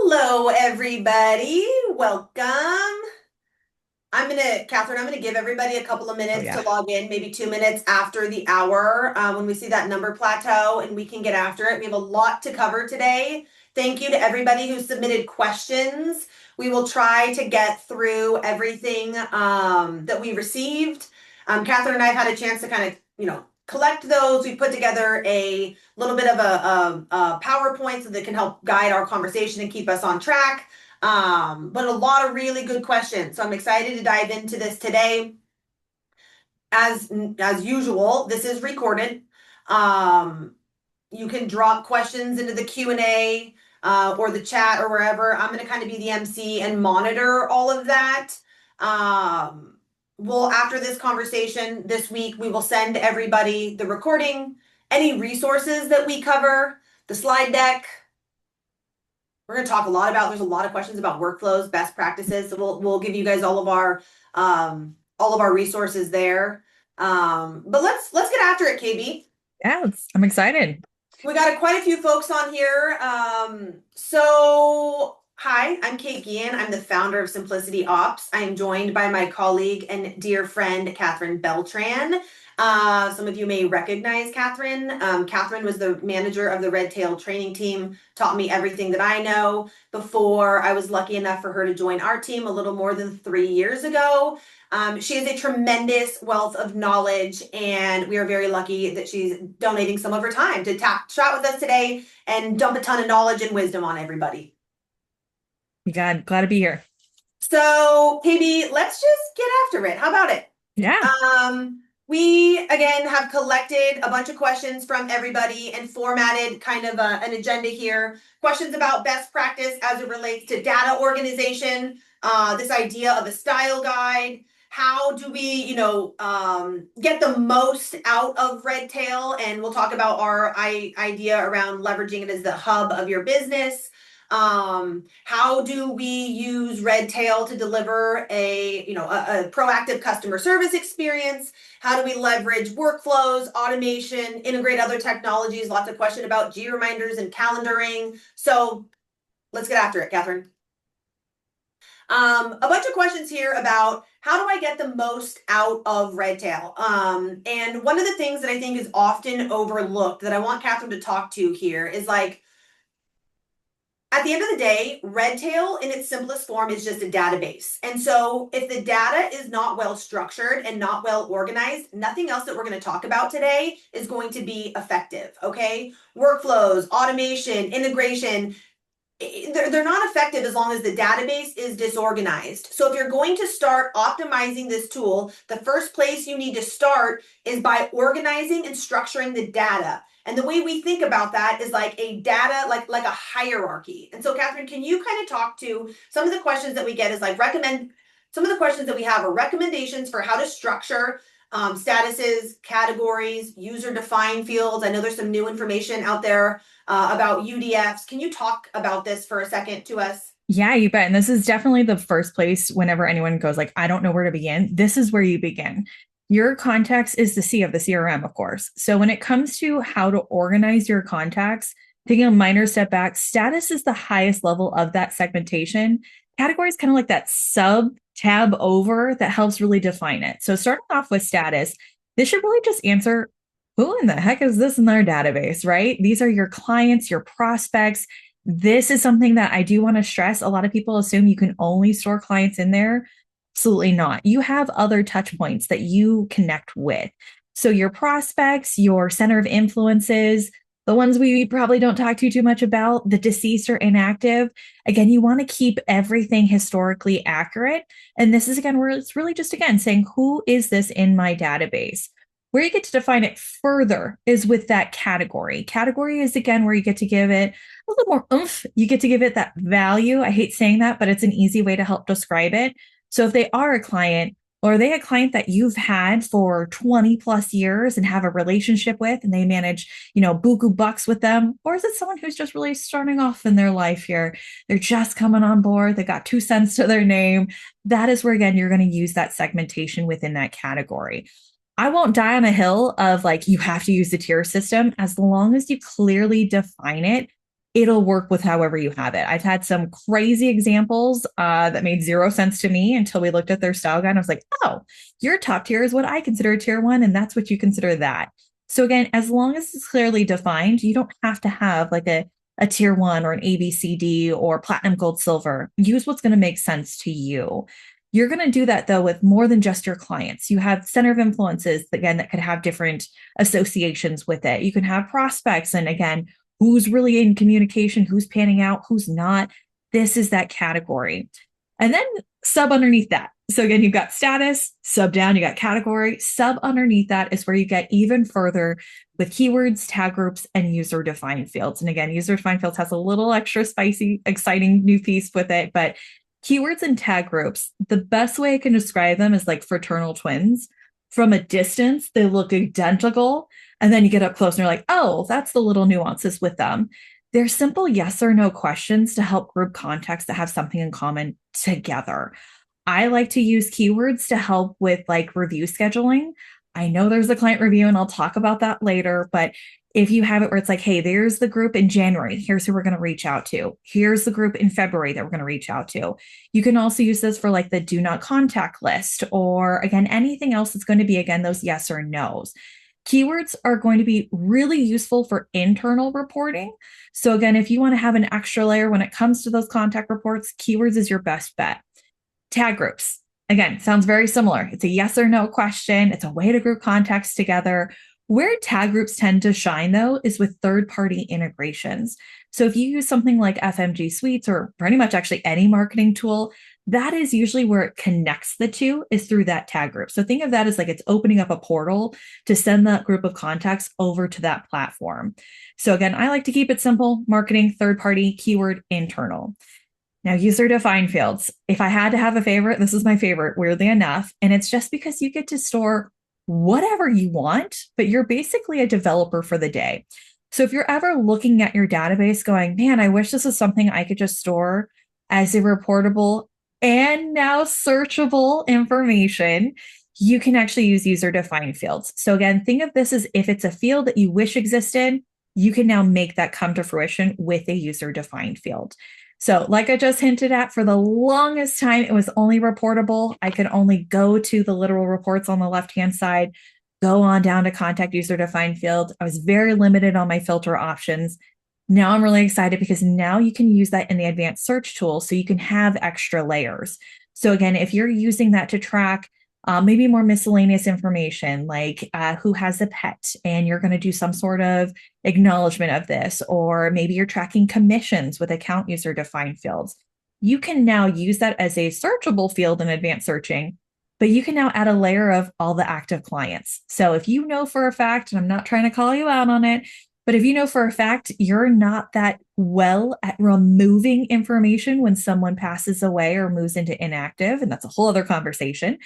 Hello, everybody. Welcome. Catherine, I'm gonna give everybody a couple of Oh minutes to yeah. log in, maybe 2 minutes after the hour, when we see that number plateau and we can get after it. We have a lot to cover today. Thank you to everybody who submitted questions. We will try to get through everything that we received. Catherine and I have had a chance to kind of, collect those. We put together a little bit of a PowerPoint so that can help guide our conversation and keep us on track. But a lot of really good questions. So I'm excited to dive into this today. As usual, this is recorded. Um, you can drop questions into the Q&A or the chat or wherever. I'm going to kind of be the MC and monitor all of that. We'll after this conversation this week, we will send everybody the recording, any resources that we cover, the slide deck. We're going to talk a lot about, there's a lot of questions about workflows, best practices. So we'll give you guys all of our resources there. But let's get after it, KB. Yeah, I'm excited. We got quite a few folks on here. So hi, I'm Kate Guillen. I'm the founder of Simplicity Ops. I am joined by my colleague and dear friend, Catherine Beltran. Some of you may recognize Catherine. Catherine was the manager of the Redtail training team, taught me everything that I know before I was lucky enough for her to join our team a little more than 3 years ago. She has a tremendous wealth of knowledge, and we are very lucky that she's donating some of her time to chat with us today and dump a ton of knowledge and wisdom on everybody. Glad to be here. So, KB, let's just get after it. How about it? Yeah. We again have collected a bunch of questions from everybody and formatted kind of an agenda here. Questions about best practice as it relates to data organization, this idea of a style guide. How do we, get the most out of Redtail? And we'll talk about our idea around leveraging it as the hub of your business. How do we use Redtail to deliver a proactive customer service experience? How do we leverage workflows, automation, integrate other technologies? Lots of question about G reminders and calendaring. So let's get after it, Catherine. A bunch of questions here about how do I get the most out of Redtail? And one of the things that I think is often overlooked that I want Catherine to talk to here is like, at the end of the day, Redtail in its simplest form is just a database. And so if the data is not well structured and not well organized, nothing else that we're going to talk about today is going to be effective. Okay. Workflows, automation, integration, they're not effective as long as the database is disorganized. So if you're going to start optimizing this tool, the first place you need to start is by organizing and structuring the data. And the way we think about that is like a data, like a hierarchy. And so, Catherine, can you kind of talk to some of the questions that we get is like some of the questions that we have are recommendations for how to structure statuses, categories, user defined fields. I know there's some new information out there about UDFs. Can you talk about this for a second to us? Yeah, you bet. And this is definitely the first place whenever anyone goes like, I don't know where to begin. This is where you begin. Your context is the C of the CRM, of course. So when it comes to how to organize your contacts, taking a minor step back, status is the highest level of that segmentation. Category is kind of like that sub tab over that helps really define it. So starting off with status, this should really just answer who in the heck is this in their database, right? These are your clients, your prospects. This is something that I do want to stress. A lot of people assume you can only store clients in there. Absolutely not. You have other touch points that you connect with. So your prospects, your center of influences, the ones we probably don't talk too much about, the deceased or inactive. Again, you want to keep everything historically accurate. And this is again where it's really just again saying, who is this in my database? Where you get to define it further is with that category. Category is again where you get to give it a little more oomph. You get to give it that value. I hate saying that, but it's an easy way to help describe it. So if they are a client, or are they a client that you've had for 20 plus years and have a relationship with and they manage, buku bucks with them? Or is it someone who's just really starting off in their life here? They're just coming on board. They got 2 cents to their name. That is where, again, you're going to use that segmentation within that category. I won't die on a hill of like, you have to use the tier system as long as you clearly define it it'll work with however you have it. I've had some crazy examples that made zero sense to me until we looked at their style guide. I was like, oh, your top tier is what I consider a tier one, and that's what you consider that. So again, as long as it's clearly defined, you don't have to have like a tier one or an ABCD or platinum, gold, silver. Use what's going to make sense to you. You're going to do that though with more than just your clients. You have center of influences, again, that could have different associations with it. You can have prospects, and again, who's really in communication, who's panning out, who's not. This is that category. And then sub underneath that. So again, you've got status, sub down, you got category. Sub underneath that is where you get even further with keywords, tag groups, and user defined fields. And again, user defined fields has a little extra spicy, exciting new piece with it, but keywords and tag groups, the best way I can describe them is like fraternal twins. From a distance, they look identical. And then you get up close and you're like, oh, that's the little nuances with them. They're simple yes or no questions to help group contacts that have something in common together. I like to use keywords to help with like review scheduling. I know there's a client review and I'll talk about that later, but if you have it where it's like, hey, there's the group in January, here's who we're going to reach out to. Here's the group in February that we're going to reach out to. You can also use this for like the do not contact list, or again, anything else that's going to be, again, those yes or no's. Keywords are going to be really useful for internal reporting. So again, if you want to have an extra layer when it comes to those contact reports, keywords is your best bet. Tag groups. Again, sounds very similar. It's a yes or no question. It's a way to group contacts together. Where tag groups tend to shine, though, is with third-party integrations. So if you use something like FMG Suites or pretty much actually any marketing tool, that is usually where it connects the two, is through that tag group. So think of that as like it's opening up a portal to send that group of contacts over to that platform. So again, I like to keep it simple: marketing, third-party, keyword, internal. Now, user defined fields. If I had to have a favorite, this is my favorite, weirdly enough. And it's just because you get to store whatever you want, but you're basically a developer for the day. So if you're ever looking at your database going, man, I wish this was something I could just store as a reportable and now searchable information, you can actually use user defined fields. So again, think of this as if it's a field that you wish existed, you can now make that come to fruition with a user defined field. So, like I just hinted at, for the longest time, it was only reportable. I could only go to the literal reports on the left-hand side, go on down to contact user defined field. I was very limited on my filter options. Now I'm really excited because now you can use that in the advanced search tool so you can have extra layers. So again, if you're using that to track maybe more miscellaneous information, like who has a pet, and you're going to do some sort of acknowledgement of this, or maybe you're tracking commissions with account user defined fields. You can now use that as a searchable field in advanced searching, but you can now add a layer of all the active clients. So if you know for a fact, and I'm not trying to call you out on it, but if you know for a fact you're not that well at removing information when someone passes away or moves into inactive, and that's a whole other conversation,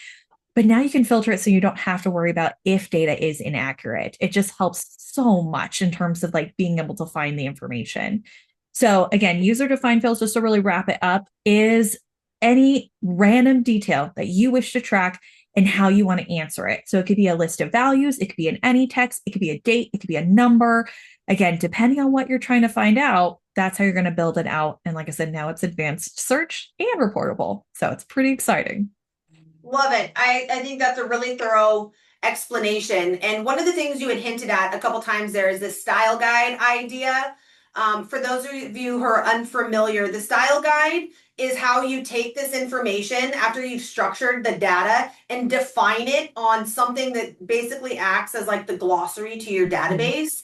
but now you can filter it so you don't have to worry about if data is inaccurate. It just helps so much in terms of like being able to find the information. So again, user defined fields, just to really wrap it up, is any random detail that you wish to track and how you want to answer it. So it could be a list of values, it could be an any text, it could be a date, it could be a number. Again, depending on what you're trying to find out, that's how you're going to build it out. And like I said, now it's advanced search and reportable. So it's pretty exciting. Love it. I think that's a really thorough explanation. And one of the things you had hinted at a couple times there is this style guide idea. For those of you who are unfamiliar, the style guide is how you take this information after you've structured the data and define it on something that basically acts as like the glossary to your database.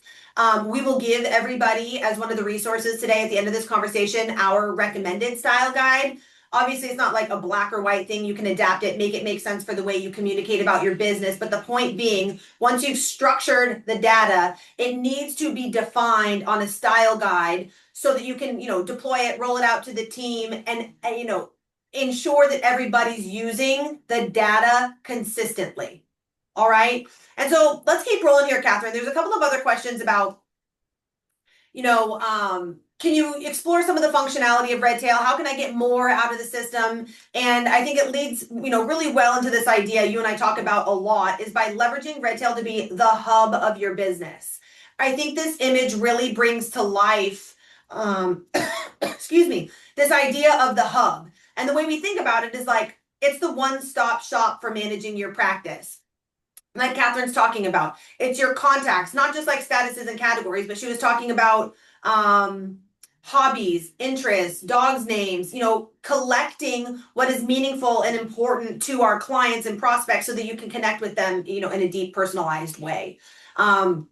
We will give everybody, as one of the resources today at the end of this conversation, our recommended style guide. Obviously, it's not like a black or white thing. You can adapt it, make it make sense for the way you communicate about your business. But the point being, once you've structured the data, it needs to be defined on a style guide so that you can, deploy it, roll it out to the team, and ensure that everybody's using the data consistently. All right. And so let's keep rolling here, Catherine. There's a couple of other questions about can you explore some of the functionality of Redtail? How can I get more out of the system? And I think it leads, really well into this idea you and I talk about a lot, is by leveraging Redtail to be the hub of your business. I think this image really brings to life excuse me, this idea of the hub. And the way we think about it is like it's the one-stop shop for managing your practice. Like Catherine's talking about, it's your contacts, not just like statuses and categories, but she was talking about um hobbies, interests, dogs' names, collecting what is meaningful and important to our clients and prospects so that you can connect with them, in a deep personalized way. Um,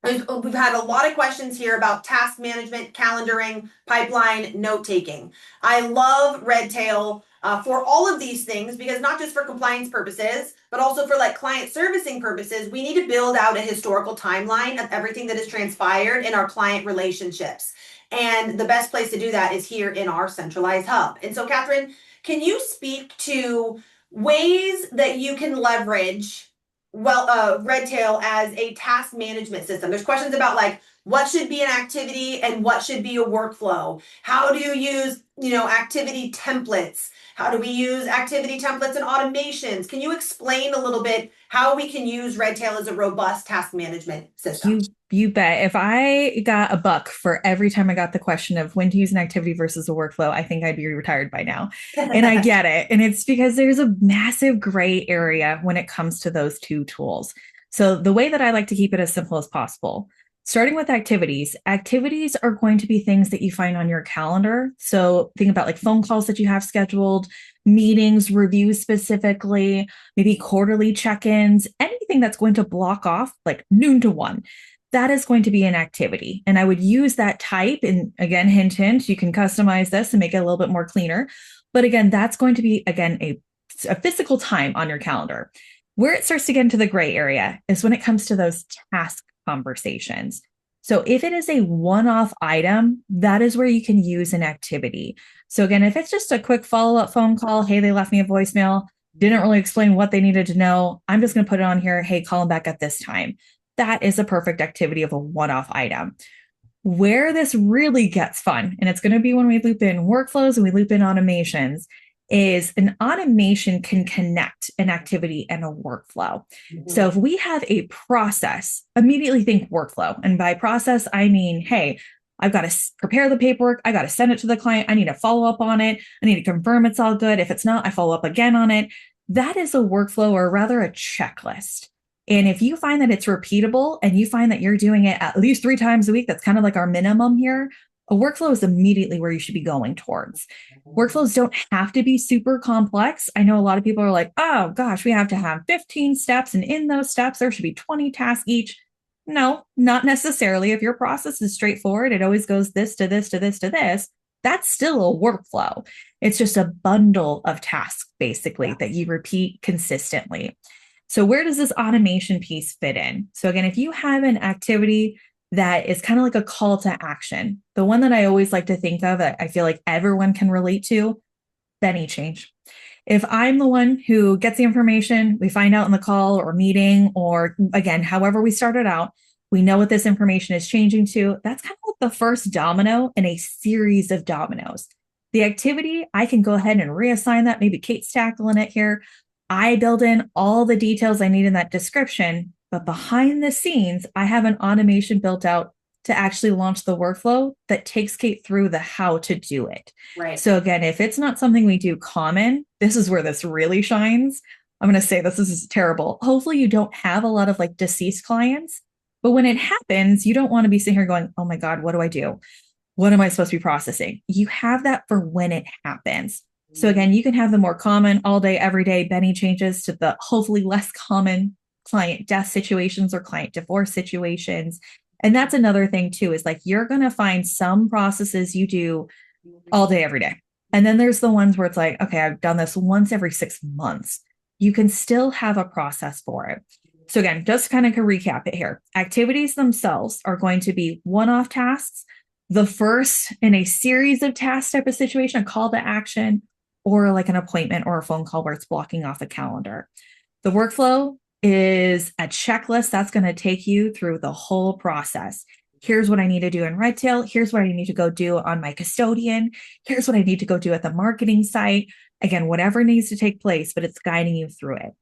we've had a lot of questions here about task management, calendaring, pipeline, note taking. I love Redtail for all of these things because not just for compliance purposes, but also for like client servicing purposes, we need to build out a historical timeline of everything that has transpired in our client relationships. And the best place to do that is here in our centralized hub. And so, Catherine, can you speak to ways that you can leverage Redtail as a task management system? There's questions about like what should be an activity and what should be a workflow. How do you use, activity templates? How do we use activity templates and automations? Can you explain a little bit how we can use Redtail as a robust task management system? You bet. If I got a buck for every time I got the question of when to use an activity versus a workflow, I think I'd be retired by now. And I get it. And it's because there's a massive gray area when it comes to those two tools. So the way that I like to keep it as simple as possible, starting with activities, activities are going to be things that you find on your calendar. So think about like phone calls that you have scheduled, meetings, reviews specifically, maybe quarterly check-ins, anything that's going to block off like noon to one, that is going to be an activity. And I would use that type. And again, hint, hint, you can customize this and make it a little bit more cleaner. But again, that's going to be, again, a physical time on your calendar. Where it starts to get into the gray area is when it comes to those task conversations. So if it is a one-off item, that is where you can use an activity. So again, if it's just a quick follow-up phone call, hey, they left me a voicemail, didn't really explain what they needed to know, I'm just going to put it on here, hey, call them back at this time. That is a perfect activity of a one-off item. Where this really gets fun, and it's going to be when we loop in workflows and we loop in automations, is an automation can connect an activity and a workflow. Mm-hmm. So if we have a process, immediately think workflow. And by process, I mean, hey, I've got to prepare the paperwork. I got to send it to the client. I need to follow up on it. I need to confirm it's all good. If it's not, I follow up again on it. That is a workflow, or rather a checklist. And if you find that it's repeatable and you find that you're doing it at least 3 times a week, that's kind of like our minimum here. A workflow is immediately where you should be going towards. Workflows don't have to be super complex. I know a lot of people are like, oh gosh, we have to have 15 steps. And in those steps, there should be 20 tasks each. No, not necessarily. If your process is straightforward, it always goes this to this to this to this. That's still a workflow. It's just a bundle of tasks, basically, that you repeat consistently. So where does this automation piece fit in? So again, if you have an activity that is kind of like a call to action, the one that I always like to think of that I feel like everyone can relate to, Benny change. If I'm the one who gets the information, we find out in the call or meeting, or again, however we started out, we know what this information is changing to. That's kind of like the first domino in a series of dominoes. The activity, I can go ahead and reassign that. Maybe Kate's tackling it here. I build in all the details I need in that description, but behind the scenes, I have an automation built out to actually launch the workflow that takes Kate through the how to do it. Right. So again, if it's not something we do common, this is where this really shines. I'm going to say this is terrible. Hopefully you don't have a lot of like deceased clients, but when it happens, you don't want to be sitting here going, oh my God, what do I do? What am I supposed to be processing? You have that for when it happens. So again, you can have the more common all day, every day Benny changes to the hopefully less common client death situations or client divorce situations. And that's another thing too, is like you're going to find some processes you do all day, every day. And then there's the ones where it's like, okay, I've done this once every 6 months. You can still have a process for it. So again, just kind of to recap it here. Activities themselves are going to be one-off tasks, the first in a series of tasks type of situation, a call to action, or like an appointment or a phone call where it's blocking off a calendar. The workflow is a checklist that's going to take you through the whole process. Here's what I need to do in Redtail. Here's what I need to go do on my custodian. Here's what I need to go do at the marketing site. Again, whatever needs to take place, but it's guiding you through it.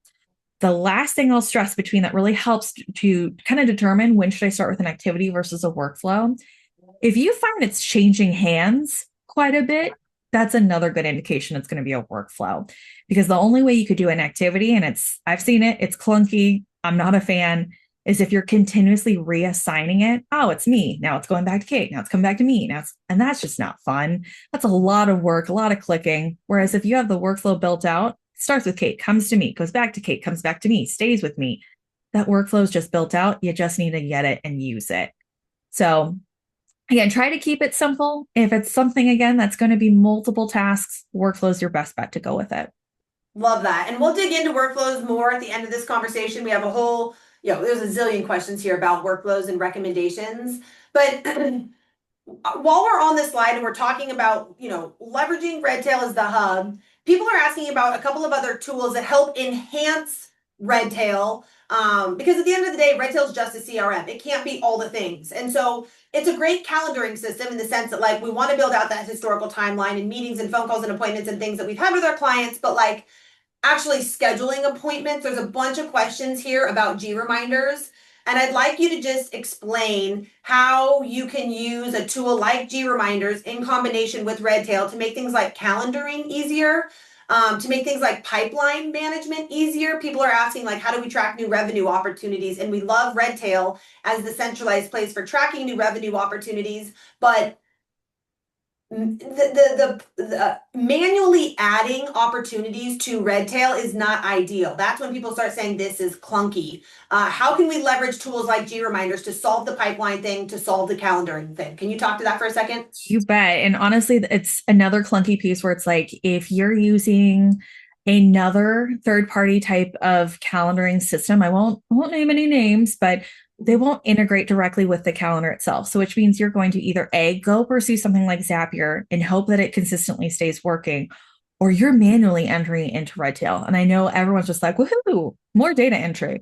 The last thing I'll stress between that really helps to kind of determine when should I start with an activity versus a workflow If you find it's changing hands quite a bit, that's another good indication it's going to be a workflow. Because the only way you could do an activity, and I've seen it, it's clunky, I'm not a fan, is if you're continuously reassigning it. Oh, it's me. Now it's going back to Kate. Now it's coming back to me. And that's just not fun. That's a lot of work, a lot of clicking. Whereas if you have the workflow built out, starts with Kate, comes to me, goes back to Kate, comes back to me, stays with me. That workflow is just built out. You just need to get it and use it. So again, try to keep it simple. If it's something, again, that's going to be multiple tasks, workflow is your best bet to go with it. Love that. And we'll dig into workflows more at the end of this conversation. We have a whole, there's a zillion questions here about workflows and recommendations. But while we're on this slide and we're talking about, leveraging Redtail as the hub, people are asking about a couple of other tools that help enhance Redtail. Because at the end of the day, Redtail is just a CRM. It can't be all the things. And so it's a great calendaring system in the sense that like we want to build out that historical timeline and meetings and phone calls and appointments and things that we've had with our clients, but like actually scheduling appointments. There's a bunch of questions here about G reminders. And I'd like you to just explain how you can use a tool like G reminders in combination with Redtail to make things like calendaring easier, to make things like pipeline management easier. People are asking like, how do we track new revenue opportunities? And we love Redtail as the centralized place for tracking new revenue opportunities, but the manually adding opportunities to Redtail is not ideal. That's when people start saying this is clunky. How can we leverage tools like G reminders to solve the pipeline thing, to solve the calendaring thing? Can you talk to that for a second? You bet. And honestly, it's another clunky piece where it's like if you're using another third party type of calendaring system, I won't name any names, but they won't integrate directly with the calendar itself. So which means you're going to either A, go pursue something like Zapier and hope that it consistently stays working, or you're manually entering into Redtail. And I know everyone's just like, woohoo, more data entry.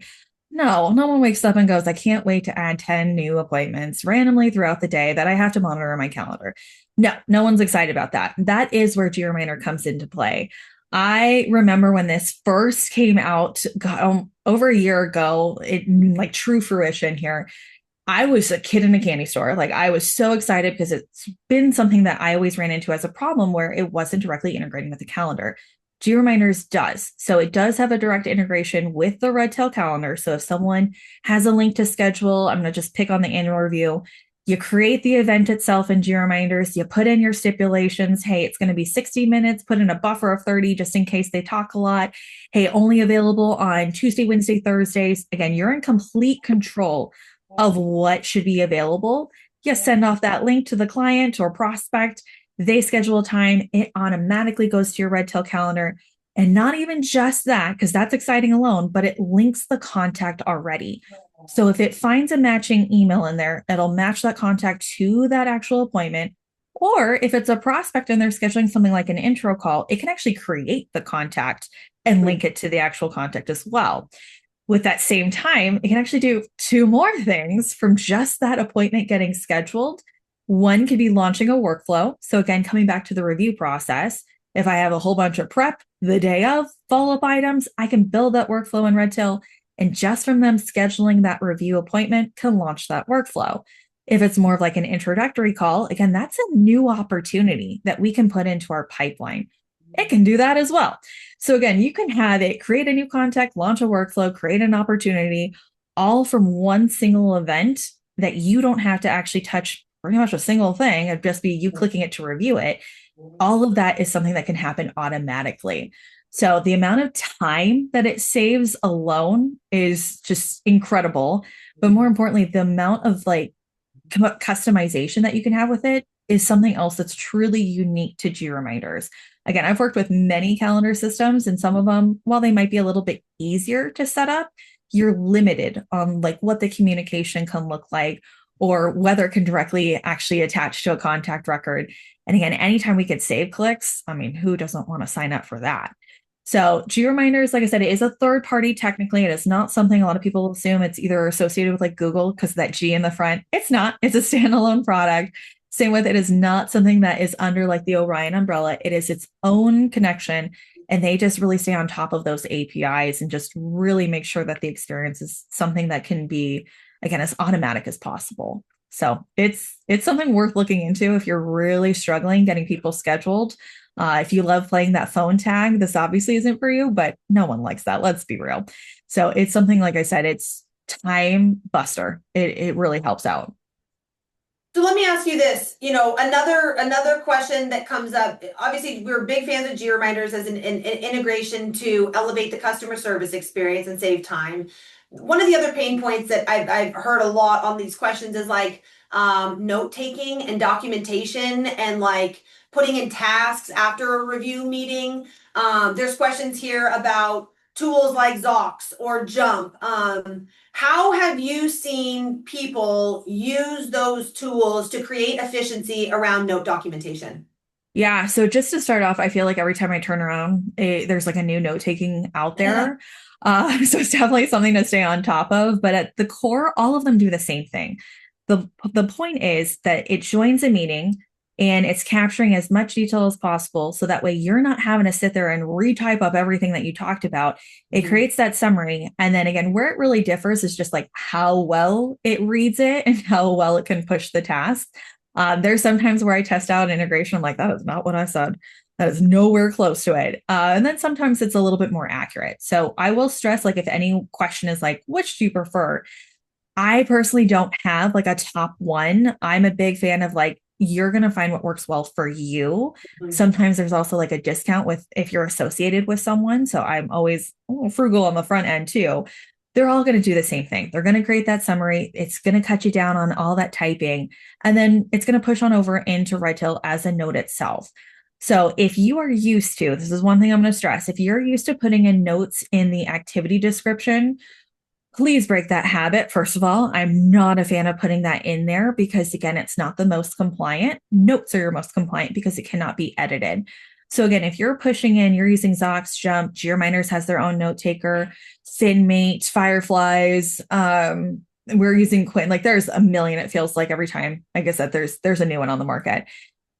No one wakes up and goes, I can't wait to add 10 new appointments randomly throughout the day that I have to monitor on my calendar. No one's excited about that. That is where GReminder comes into play. I remember when this first came out, over a year ago, it like true fruition here. I was a kid in a candy store. Like I was so excited because it's been something that I always ran into as a problem where it wasn't directly integrating with the calendar. GReminders does. So it does have a direct integration with the Redtail calendar. So if someone has a link to schedule, I'm going to just pick on the annual review. You create the event itself in GReminders. You put in your stipulations. Hey, it's going to be 60 minutes. Put in a buffer of 30 just in case they talk a lot. Hey, only available on Tuesday, Wednesday, Thursdays. Again, you're in complete control of what should be available. You send off that link to the client or prospect. They schedule a time. It automatically goes to your Redtail calendar. And not even just that, because that's exciting alone, but it links the contact already. So if it finds a matching email in there, it'll match that contact to that actual appointment. Or if it's a prospect and they're scheduling something like an intro call, it can actually create the contact and link it to the actual contact as well. With that same time, it can actually do two more things from just that appointment getting scheduled. One could be launching a workflow. So again, coming back to the review process, if I have a whole bunch of prep the day of follow-up items, I can build that workflow in Redtail. And just from them scheduling that review appointment can launch that workflow. If it's more of like an introductory call, again, that's a new opportunity that we can put into our pipeline. It can do that as well. So again, you can have it create a new contact, launch a workflow, create an opportunity, all from one single event that you don't have to actually touch pretty much a single thing. It'd just be you clicking it to review it. All of that is something that can happen automatically. So the amount of time that it saves alone is just incredible. But more importantly, the amount of like customization that you can have with it is something else that's truly unique to GReminders. Again, I've worked with many calendar systems, and some of them, while they might be a little bit easier to set up, you're limited on like what the communication can look like or whether it can directly actually attach to a contact record. And again, anytime we could save clicks, I mean, who doesn't want to sign up for that? So GReminders, like I said, it is a third party technically. It is not something a lot of people assume it's either associated with like Google because of that G in the front. It's not. It's a standalone product. Same with it is not something that is under like the Orion umbrella. It is its own connection. And they just really stay on top of those APIs and just really make sure that the experience is something that can be, again, as automatic as possible. So it's something worth looking into if you're really struggling getting people scheduled. If you love playing that phone tag, this obviously isn't for you, but no one likes that. Let's be real. So it's something, like I said, it's time buster. It really helps out. So let me ask you this, another question that comes up. Obviously, we're big fans of G reminders as an integration to elevate the customer service experience and save time. One of the other pain points that I've heard a lot on these questions is like note taking and documentation and like putting in tasks after a review meeting. There's questions here about tools like Zox or Jump. How have you seen people use those tools to create efficiency around note documentation? Yeah. So just to start off, I feel like every time I turn around, there's like a new note taking out there. So it's definitely something to stay on top of. But at the core, all of them do the same thing. The point is that it joins a meeting and it's capturing as much detail as possible. So that way you're not having to sit there and retype up everything that you talked about. It Mhm. creates that summary. And then again, where it really differs is just like how well it reads it and how well it can push the task. There's sometimes where I test out integration. I'm like, that is not what I said. That is nowhere close to it. And then sometimes it's a little bit more accurate. So I will stress, like, if any question is like, which do you prefer? I personally don't have like a top one. I'm a big fan of like, you're going to find what works well for you. Mhm. Sometimes there's also like a discount with if you're associated with someone. So I'm always frugal on the front end too. They're all going to do the same thing. They're going to create that summary. It's going to cut you down on all that typing. And then it's going to push on over into Redtail as a note itself. So if you are used to, this is one thing I'm going to stress, if you're used to putting in notes in the activity description, please break that habit. First of all, I'm not a fan of putting that in there because, again, it's not the most compliant. Notes are your most compliant because it cannot be edited. So, again, if you're pushing in, you're using Zox, Jump, GeoMiners has their own note taker, FinMate, Fireflies. We're using Quinn. Like, there's a million. It feels like every time. Like I said, there's a new one on the market.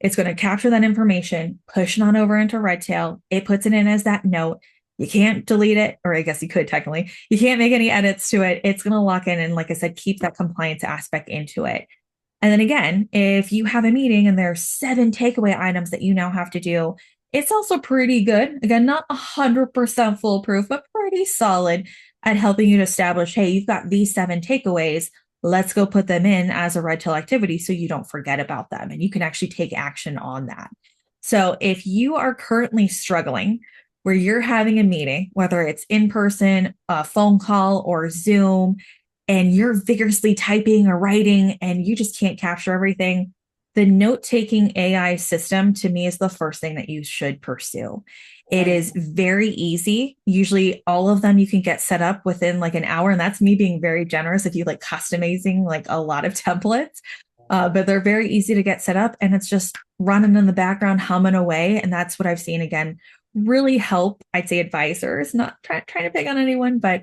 It's going to capture that information, push it on over into Redtail. It puts it in as that note. You can't delete it, or I guess you could technically. You can't make any edits to it. It's going to lock in and, like I said, keep that compliance aspect into it. And then again, if you have a meeting and there's 7 takeaway items that you now have to do, it's also pretty good. Again, not 100% foolproof, but pretty solid at helping you to establish, hey, you've got these 7 takeaways. Let's go put them in as a red tail activity so you don't forget about them and you can actually take action on that. So if you are currently struggling where you're having a meeting, whether it's in person, a phone call, or Zoom, and you're vigorously typing or writing and you just can't capture everything, the note taking AI system to me is the first thing that you should pursue. It Okay. is very easy. Usually, all of them you can get set up within like an hour. And that's me being very generous if you like customizing like a lot of templates. But they're very easy to get set up and it's just running in the background, humming away. And that's what I've seen again really help, I'd say, advisors, not trying to pick on anyone, but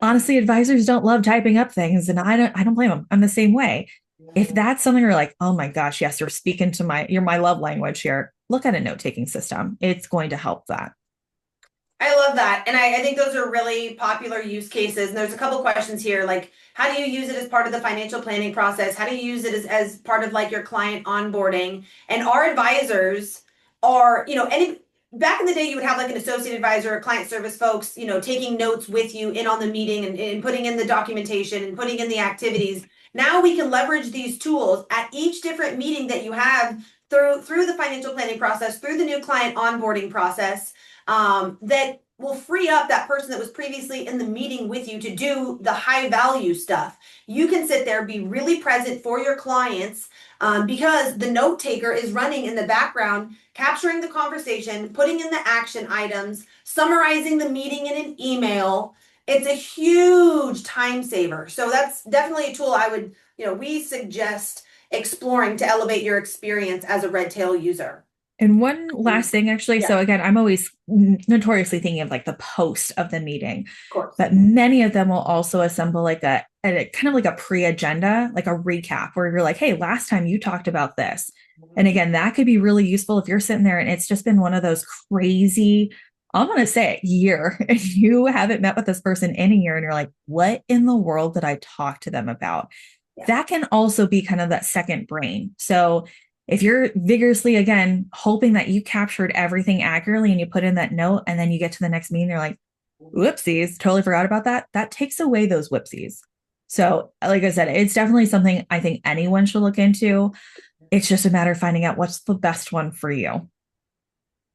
honestly, advisors don't love typing up things, and I don't blame them. I'm the same way. If that's something you're like, oh my gosh, yes, you're my love language here. Look at a note taking system. It's going to help that. I love that. And I think those are really popular use cases. And there's a couple questions here, like how do you use it as part of the financial planning process? How do you use it as part of like your client onboarding? And our advisors are, any back in the day you would have like an associate advisor or client service folks, taking notes with you in on the meeting and putting in the documentation and putting in the activities. Now we can leverage these tools at each different meeting that you have through the financial planning process, through the new client onboarding process, that will free up that person that was previously in the meeting with you to do the high value stuff. You can sit there, be really present for your clients, because the note taker is running in the background, capturing the conversation, putting in the action items, summarizing the meeting in an email. It's a huge time saver. So that's definitely a tool I would, we suggest exploring to elevate your experience as a Redtail user. And one last thing, actually. Yeah, So again, I'm always notoriously thinking of like the post of the meeting, of course. but many of them will also assemble like a kind of like a pre-agenda, like a recap where you're like, hey, last time you talked about this. And again, that could be really useful if you're sitting there and it's just been one of those crazy, I'm going to say it, year, and you haven't met with this person in a year and you're like, what in the world did I talk to them about? Yeah. that can also be kind of that second brain. So if you're vigorously, again, hoping that you captured everything accurately and you put in that note, and then you get to the next meeting, you're like, whoopsies, totally forgot about that. That takes away those whoopsies. So, like I said, it's definitely something I think anyone should look into. It's just a matter of finding out what's the best one for you.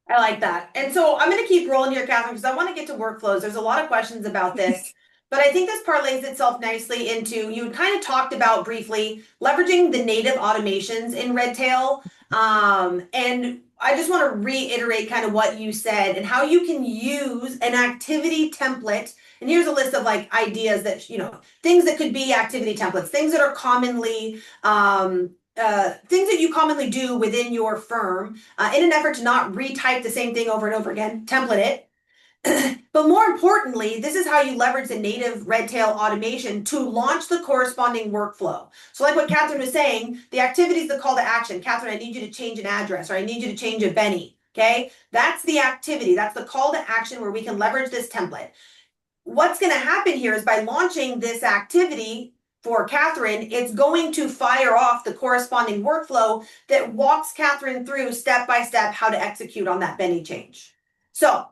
I like that. And so I'm going to keep rolling here, Catherine, because I want to get to workflows. There's a lot of questions about this, but I think this parlays itself nicely into you kind of talked about briefly leveraging the native automations in Redtail. And I just want to reiterate kind of what you said and how you can use an activity template. And here's a list of like ideas that, things that could be activity templates, things that are commonly, things that you commonly do within your firm in an effort to not retype the same thing over and over again, template it. But more importantly, this is how you leverage the native Redtail automation to launch the corresponding workflow. So, like what Catherine was saying, the activity is the call to action. Catherine, I need you to change an address, or I need you to change a Benny. Okay, that's the activity. That's the call to action where we can leverage this template. What's going to happen here is by launching this activity for Catherine, it's going to fire off the corresponding workflow that walks Catherine through step by step how to execute on that Benny change. So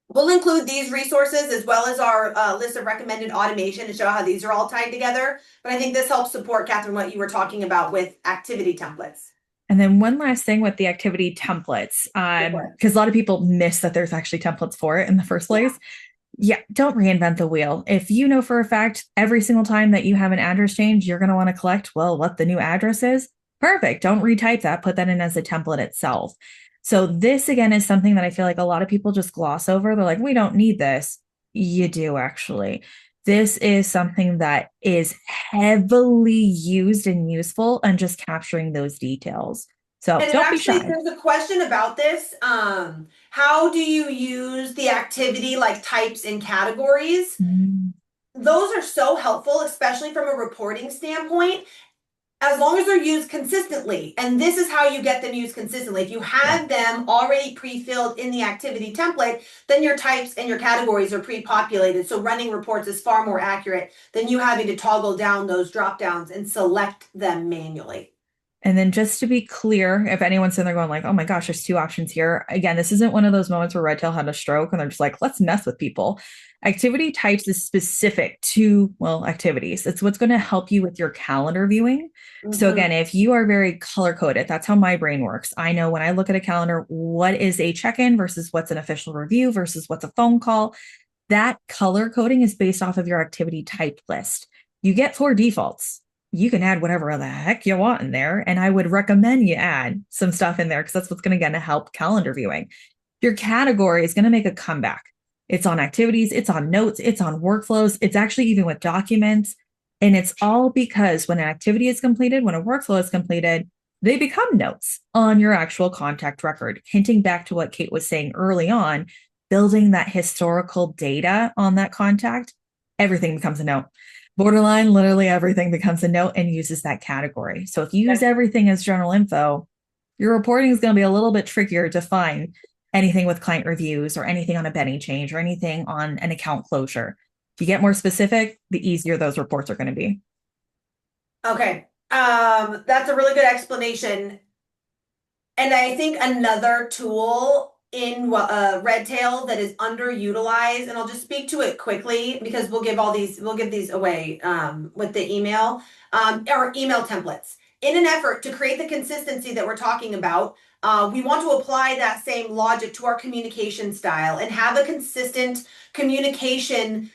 we'll include these resources as well as our list of recommended automation to show how these are all tied together. But I think this helps support, Catherine, what you were talking about with activity templates. And then one last thing with the activity templates, Go for it. because a lot of people miss that there's actually templates for it in the first Yeah. place. Yeah, don't reinvent the wheel. If you know for a fact every single time that you have an address change, you're going to want to collect, well, what the new address is, perfect. Don't retype that, put that in as a template itself. So, this again is something that I feel like a lot of people just gloss over. They're like, we don't need this. You do actually. This is something that is heavily used and useful and just capturing those details. So, And it don't be actually, shy. there's a question about this. How do you use the activity like types and categories? Mm, Those are so helpful, especially from a reporting standpoint, as long as they're used consistently. And this is how you get them used consistently. If you yeah. have them already pre-filled in the activity template, then your types and your categories are pre-populated. So running reports is far more accurate than you having to toggle down those drop downs and select them manually. And then just to be clear, if anyone's in there going like, oh my gosh, there's two options here. Again, this isn't one of those moments where Redtail had a stroke and they're just like, let's mess with people. Activity types is specific to, well, activities. It's what's going to help you with your calendar viewing. So Mm-hmm. again, if you are very color coded, that's how my brain works. I know when I look at a calendar, what is a check-in versus what's an official review versus what's a phone call. That color coding is based off of your activity type list. You get four defaults. You can add whatever the heck you want in there. And I would recommend you add some stuff in there because that's what's going to help calendar viewing. Your category is going to make a comeback. It's on activities, it's on notes, it's on workflows, it's actually even with documents. And it's all because when an activity is completed, when a workflow is completed, they become notes on your actual contact record, hinting back to what Kate was saying early on, building that historical data on that contact. Everything becomes a note. Borderline, literally everything becomes a note and uses that category. So if you use everything as general info, your reporting is going to be a little bit trickier to find anything with client reviews or anything on a Benny change or anything on an account closure. If you get more specific, the easier those reports are going to be. Okay. That's a really good explanation. And I think another tool in Redtail that is underutilized, and I'll just speak to it quickly because we'll give these away with the email, or email templates. In an effort to create the consistency that we're talking about, we want to apply that same logic to our communication style and have a consistent communication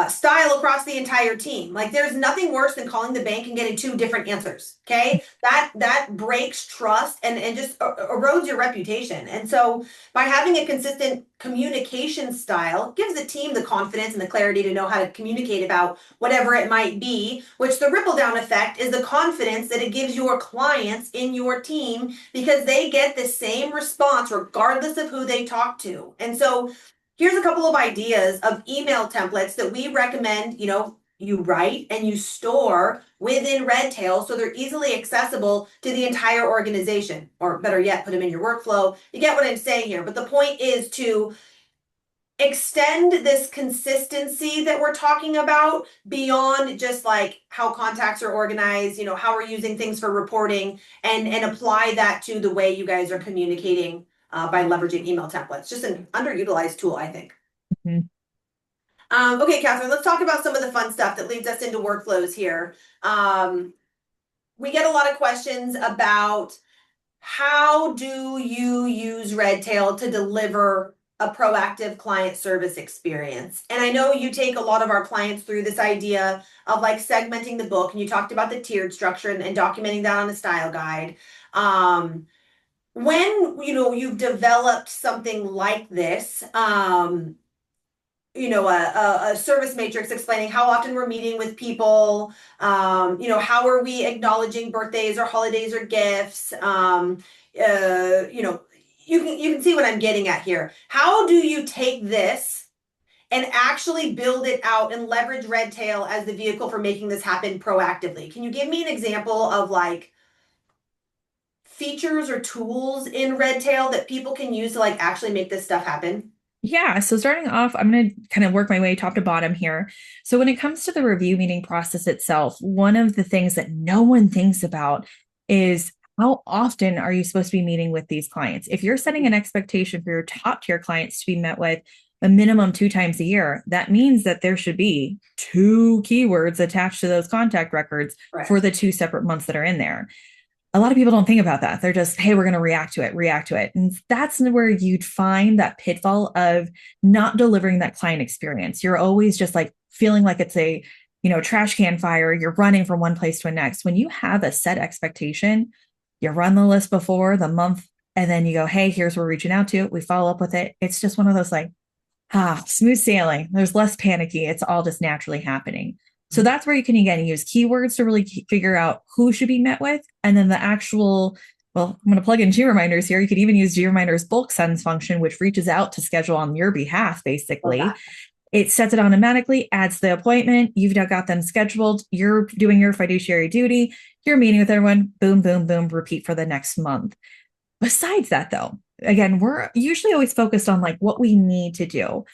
style across the entire team. Like there's nothing worse than calling the bank and getting two different answers. Okay, that breaks trust and just erodes your reputation. And so by having a consistent communication style gives the team the confidence and the clarity to know how to communicate about whatever it might be, which the ripple down effect is the confidence that it gives your clients in your team because they get the same response regardless of who they talk to. And so here's a couple of ideas of email templates that we recommend, you write and you store within Redtail so they're easily accessible to the entire organization, or better yet, put them in your workflow. You get what I'm saying here. But the point is to extend this consistency that we're talking about beyond just like how contacts are organized, how we're using things for reporting, and apply that to the way you guys are communicating by leveraging email templates. Just an underutilized tool, I think. Mhm. Okay, Catherine, let's talk about some of the fun stuff that leads us into workflows here. We get a lot of questions about how do you use Redtail to deliver a proactive client service experience? And I know you take a lot of our clients through this idea of like segmenting the book, and you talked about the tiered structure and documenting that on a style guide. Um, when you've developed something like this, a service matrix explaining how often we're meeting with people, how are we acknowledging birthdays or holidays or gifts, uh, you know, you can see what I'm getting at here. How do you take this and actually build it out and leverage Redtail as the vehicle for making this happen proactively? Can you give me an example of like features or tools in Redtail that people can use to like actually make this stuff happen? Yeah, so starting off, I'm going to kind of work my way top to bottom here. So, when it comes to the review meeting process itself, one of the things that no one thinks about is how often are you supposed to be meeting with these clients? If you're setting an expectation for your top tier clients to be met with a minimum 2 times a year, that means that there should be 2 keywords attached to those contact records for Correct. the 2 separate months that are in there. A lot of people don't think about that. They're just, hey, we're going to react to it, react to it. And that's where you'd find that pitfall of not delivering that client experience. You're always just like feeling like it's a, trash can fire. You're running from one place to the next. When you have a set expectation, you run the list before the month, and then you go, hey, here's what we're reaching out to. We follow up with it. It's just one of those like, smooth sailing. There's less panicky. It's all just naturally happening. So that's where you can again use keywords to really figure out who should be met with. And then the actual, well, I'm going to plug in G reminders here. You could even use G reminders bulk sends function, which reaches out to schedule on your behalf, Love basically. that. It sets it automatically, adds the appointment. You've now got them scheduled. You're doing your fiduciary duty. You're meeting with everyone. Boom, boom, boom, repeat for the next month. Besides that, though, again, we're usually always focused on like what we need to do,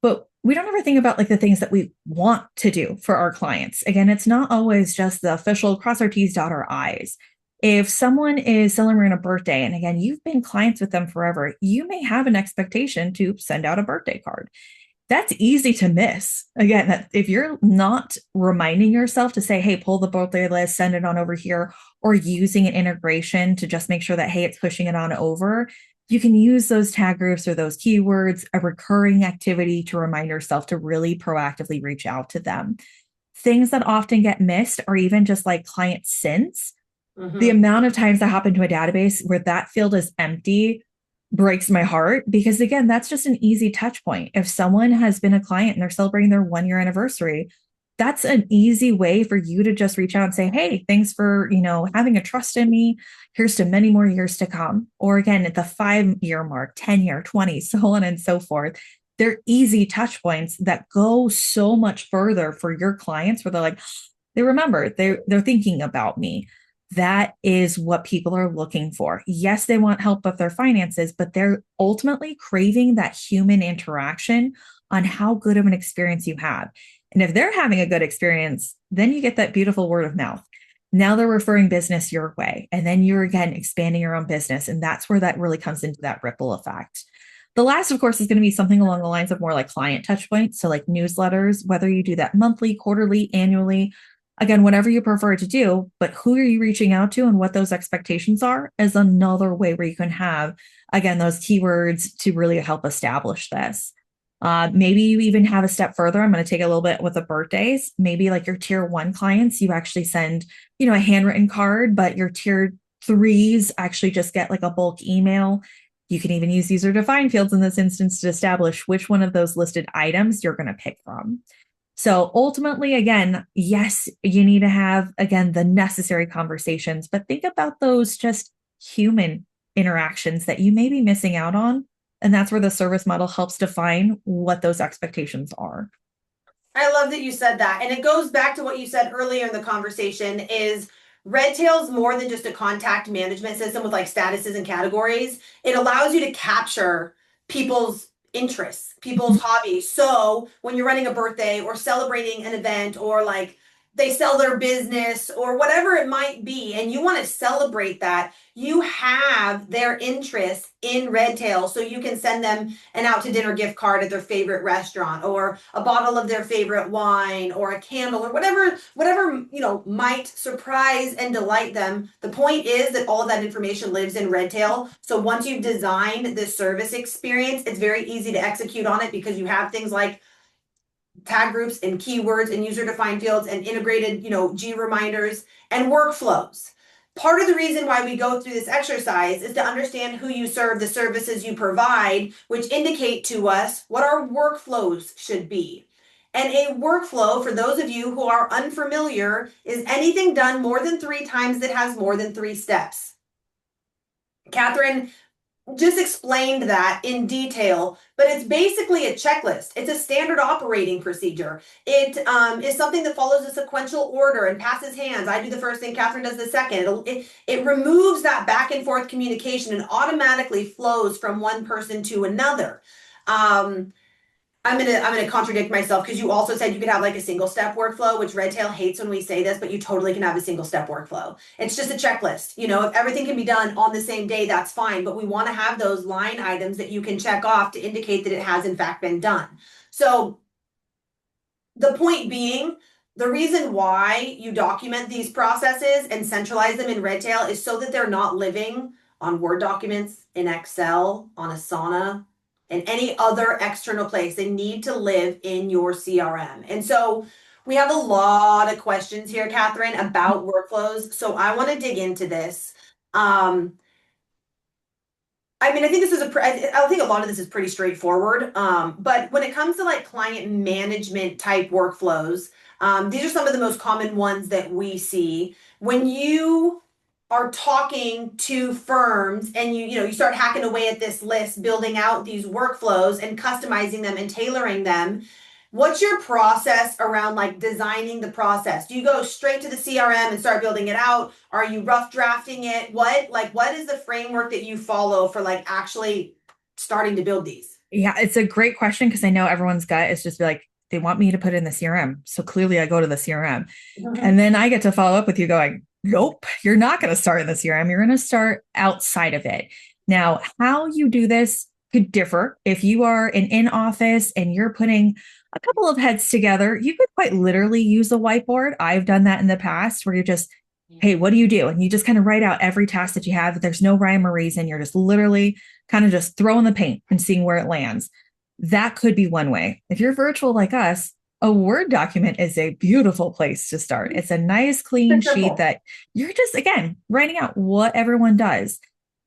but we don't ever think about like the things that we want to do for our clients. Again, it's not always just the official cross our T's, dot our I's. If someone is celebrating a birthday, and again, you've been clients with them forever, you may have an expectation to send out a birthday card. That's easy to miss. Again, if you're not reminding yourself to say, hey, pull the birthday list, send it on over here, or using an integration to just make sure that, hey, it's pushing it on over, you can use those tag groups or those keywords, a recurring activity to remind yourself to really proactively reach out to them. Things that often get missed are even just like client syncs. The Mm-hmm. amount of times I hop into a database where that field is empty breaks my heart because again that's just an easy touch point. If someone has been a client and they're celebrating their 1 year anniversary, that's an easy way for you to just reach out and say, hey, thanks for having a trust in me. Here's to many more years to come. Or again at the 5 year mark, 10 year, 20, so on and so forth. They're easy touch points that go so much further for your clients where they're like, they remember, they're thinking about me. That is what people are looking for. Yes, they want help with their finances, but they're ultimately craving that human interaction on how good of an experience you have. And if they're having a good experience, then you get that beautiful word of mouth. Now they're referring business your way. And then you're again expanding your own business. And that's where that really comes into that ripple effect. The last, of course, is going to be something along the lines of more like client touch points. So, like newsletters, whether you do that monthly, quarterly, annually, again, whatever you prefer to do, but who are you reaching out to and what those expectations are is another way where you can have, again, those keywords to really help establish this. Maybe you even have a step further. I'm going to take a little bit with the birthdays. Maybe like your tier one clients, you actually send, a handwritten card, but your tier threes actually just get like a bulk email. You can even use user defined fields in this instance to establish which one of those listed items you're going to pick from. So ultimately, again, yes, you need to have, again, the necessary conversations, but think about those just human interactions that you may be missing out on. And that's where the service model helps define what those expectations are. I love that you said that. And it goes back to what you said earlier in the conversation is Redtail's more than just a contact management system with like statuses and categories. It allows you to capture people's interests, people's hobbies. So when you're running a birthday or celebrating an event or like they sell their business or whatever it might be, and you want to celebrate that, you have their interest in Redtail. So you can send them an out to dinner gift card at their favorite restaurant or a bottle of their favorite wine or a candle or whatever, might surprise and delight them. The point is that all of that information lives in Redtail. So once you've designed this service experience, it's very easy to execute on it because you have things like tag groups and keywords and user defined fields and integrated, G reminders and workflows. Part of the reason why we go through this exercise is to understand who you serve, the services you provide, which indicate to us what our workflows should be. And a workflow, for those of you who are unfamiliar, is anything done more than 3 times that has more than 3 steps. Catherine just explained that in detail, but it's basically a checklist. It's a standard operating procedure. It is something that follows a sequential order and passes hands. I do the first thing, Catherine does the second. It removes that back and forth communication and automatically flows from one person to another. I'm gonna contradict myself because you also said you could have like a single step workflow, which Redtail hates when we say this, but you totally can have a single step workflow. It's just a checklist. If everything can be done on the same day, that's fine. But we want to have those line items that you can check off to indicate that it has in fact been done. So the point being, the reason why you document these processes and centralize them in Redtail is so that they're not living on Word documents, in Excel, on Asana, and any other external place. They need to live in your CRM. And so we have a lot of questions here, Catherine, about workflows. So I want to dig into this. I think I think a lot of this is pretty straightforward. But when it comes to like client management type workflows, these are some of the most common ones that we see. When you are talking to firms and you start hacking away at this list, building out these workflows and customizing them and tailoring them, what's your process around like designing the process? Do you go straight to the CRM and start building it out? Are you rough drafting it? What is the framework that you follow for like actually starting to build these? Yeah, it's a great question because I know everyone's gut is just like, they want me to put in the CRM. So clearly I go to the CRM. And then I get to follow up with you going, nope, you're not going to start in the CRM. You're going to start outside of it. Now, how you do this could differ. If you are an in office and you're putting a couple of heads together, you could quite literally use a whiteboard. I've done that in the past where you're just, hey, what do you do? And you just kind of write out every task that you have. There's no rhyme or reason. You're just literally kind of just throwing the paint and seeing where it lands. That could be one way. If you're virtual like us, a Word document is a beautiful place to start. It's a nice, clean sheet that you're just, again, writing out what everyone does.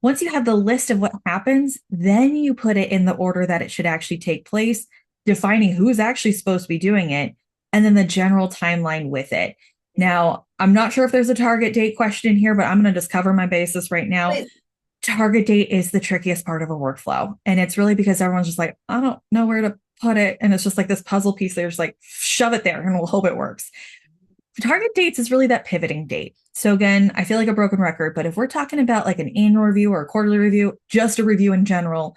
Once you have the list of what happens, then you put it in the order that it should actually take place, defining who's actually supposed to be doing it, and then the general timeline with it. Now, I'm not sure if there's a target date question here, but I'm going to just cover my basis right now. Please. Target date is the trickiest part of a workflow. And it's really because everyone's just like, I don't know where to put it. And it's just like this puzzle piece. They're just like, shove it there and we'll hope it works. Target dates is really that pivoting date. So again, I feel like a broken record, but if we're talking about like an annual review or a quarterly review, just a review in general,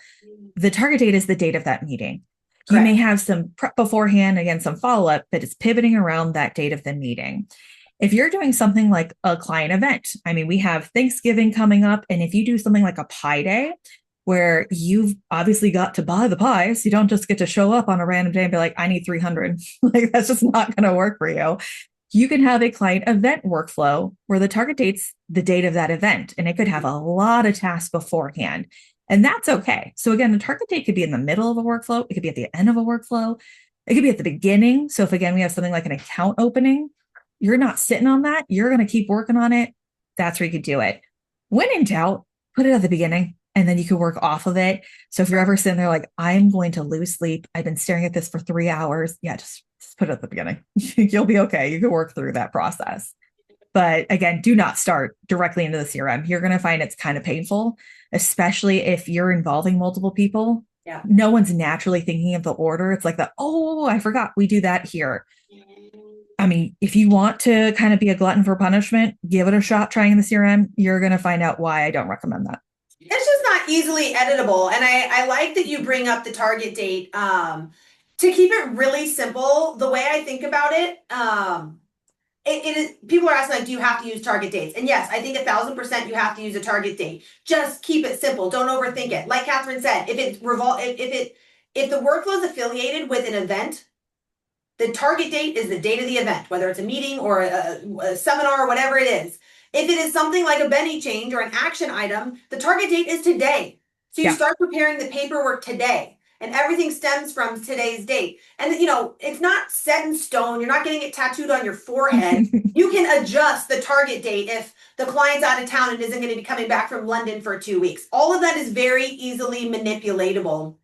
the target date is the date of that meeting. Correct. You may have some prep beforehand, again, some follow-up, but it's pivoting around that date of the meeting. If you're doing something like a client event, we have Thanksgiving coming up. And if you do something like a pie day, where you've obviously got to buy the pies, you don't just get to show up on a random day and be like, I need 300. Like, that's just not going to work for you. You can have a client event workflow where the target date's the date of that event, and it could have a lot of tasks beforehand. And that's okay. So again, the target date could be in the middle of a workflow. It could be at the end of a workflow. It could be at the beginning. So if, again, we have something like an account opening, you're not sitting on that. You're going to keep working on it. That's where you could do it. When in doubt, put it at the beginning and then you could work off of it. So if you're ever sitting there like, I'm going to lose sleep, I've been staring at this for 3 hours. Yeah, just put it at the beginning. You'll be okay. You can work through that process. But again, do not start directly into the CRM. You're going to find it's kind of painful, especially if you're involving multiple people. Yeah. No one's naturally thinking of the order. It's like oh, I forgot we do that here. If you want to kind of be a glutton for punishment, give it a shot trying the CRM. You're going to find out why I don't recommend that. It's just not easily editable. And I like that you bring up the target date. To keep it really simple, the way I think about it, it is people are asking like, do you have to use target dates? And yes, I think 1,000% you have to use a target date. Just keep it simple. Don't overthink it. Like Catherine said, if the workflow is affiliated with an event, the target date is the date of the event, whether it's a meeting or a seminar or whatever it is. If it is something like a Benny change or an action item, the target date is today. So you Yeah. start preparing the paperwork today, and everything stems from today's date. And you know, it's not set in stone. You're not getting it tattooed on your forehead. You can adjust the target date if the client's out of town and isn't going to be coming back from London for 2 weeks. All of that is very easily manipulatable.